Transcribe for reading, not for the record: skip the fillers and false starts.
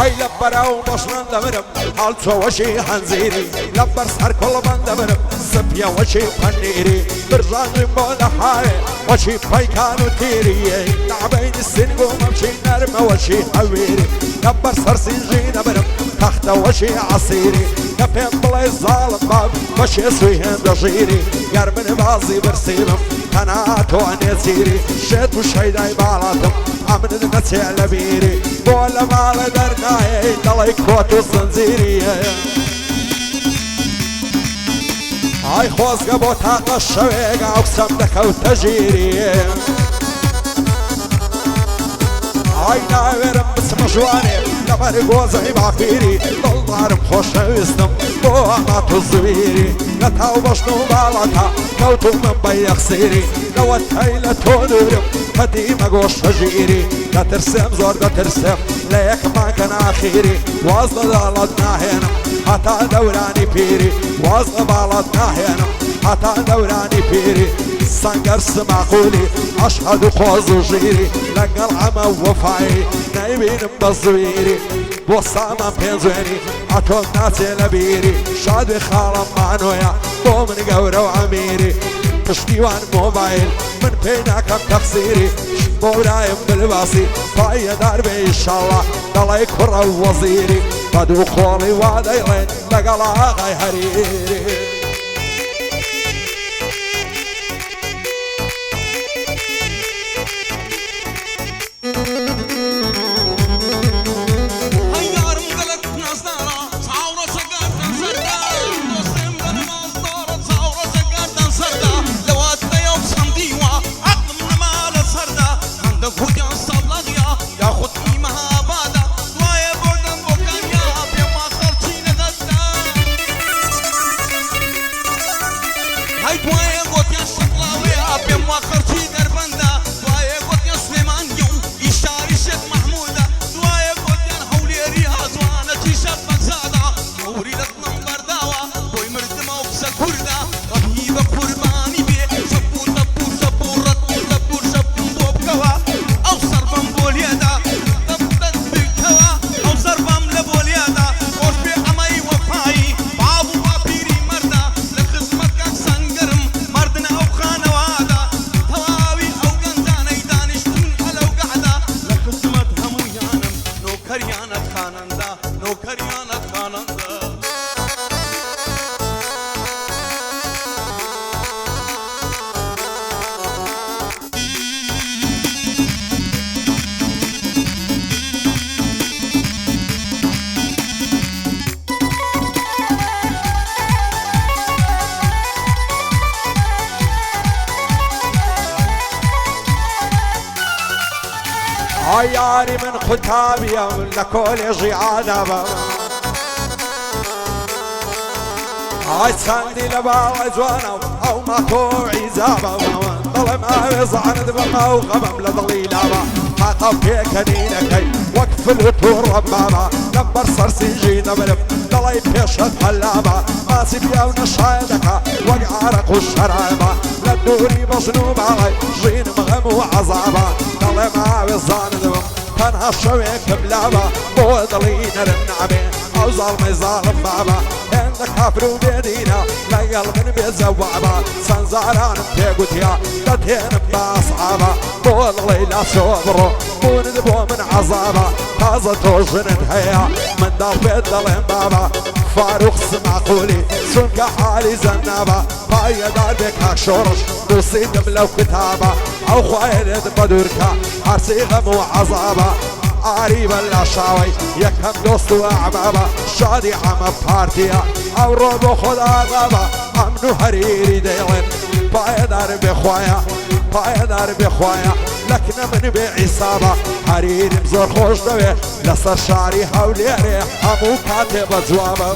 ئای لە بەراو بەشڵان دەبرم هەڵچۆوەشی هەنزیری لەبەر سەر کۆڵمان دەبرم سپیەوەشی پەنیری برژانم بۆ لە حاوێ وەشی پەیکان و تیریە نابینی سنگ و مەمشی نەرمەوەشی هەویری لەبەر سەر سینژی دەبرم تەختەوەشی عەسیری کە پێم بڵێ زاڵم باب بەشێ سوی هێندە ژیری گەر من بازی برسیبم تەناتوانێ چیری شێت و شەیدای باڵاتم ئەمنت نەچێ لە بیری بۆ لە ماڵە دەرنایە دەڵی کۆت و زنجیریە ئای خۆزگە بۆ تاقە شەوێگا ئەوسەم دەکەوتە ژیریە ئای ناوێرم بچمە ژوانێ لەبەر گۆزەی باپیری دڵدارم خۆشەویستم بۆ ئەمات و زویری لە تاو بەشن و باڵەکە کەوتومم بە یەخسیری لەوە تای لە تۆ دوورم کە دیمە گۆشتە ژیری دەترسێم زۆر دەترسێم لە یەکمان کە ناخیری واز لە داڵەت ناهێنم هەتا دەورانی پیری واز لە باڵەت ناهێنم هەتا دەورانی پیری سەنگەر سماقولی ئەشهەد و خۆز و ژیری لەگەڵ ئەمە وەفایی نەیبینم بە زویری بۆ سامان پێنجێنی ئەتۆم ناچێ لە بیری شادوێ خاڵم مانۆیە بۆ من گەورە و ئەمیری پشتیوان مۆبایل من پێی ناکەم تەقسیری بۆ برایم بلباسی پایەدار بێ ئیشەڵڵا دەڵێ کوڕە و وەزیری بە دوو خۆڵی وا دەیڵێن لەگەڵ ئاغای هەریری ئای یاری من قوتابیەم لە کۆلێژی ئادەبە ئای چەندی لە باڵی جوانە و ئەو ماتۆعی جابە دڵێم ئاوێ زانت بەمە و غەمەم لە دڵی لابە تاقە پێکەنینەکەی وەک فلوت و ڕەبابە لەبەر سەر سینژی دەبرم دڵی پێشت هەلابە ماچی پیاو نەشایە دەکا وەک عارەق و شەرابە لە دووری بەژن و باڵی ژینم غەم و عەزابە دڵێم ئاوێ زانت بم تەنها شەوێکم لابە بۆ دڵی نەرم نابێ ئەو زاڵمەی زاڵم بابە هێندە کافر و بێدینە لەگەڵ من بێجەوابە چەند زارانم پێگوتیا دەتێنم بە ئەسعابە بۆ دڵی لا چۆ بڕۆ بوونت بۆ من عەزابە تازە تۆ ژنت هەیە منداڵ پێت دەڵێم بابە فاروق سماقولی چونکە حالی زەنابە پایەدار بێ کاک شۆڕش نووسیدم لەو کتابە ئەو خوایێت بە دوورکە هەرچی غەم و عەزابە ئاریبە لە شاوەی یەکەم دۆست و ئەحبابە شادی ئەمە پارتیە ئەوڕۆ بۆ خۆداغابە ئەمن و هەریری دەیڵێن پایەدار بێخوایە پایەدار بێخوایە لەکنە من بێ عیسابە هەریرم زۆر خۆش دەوێ لەسەر شاری هەولێرێ هەموو کاتێ بە جوابە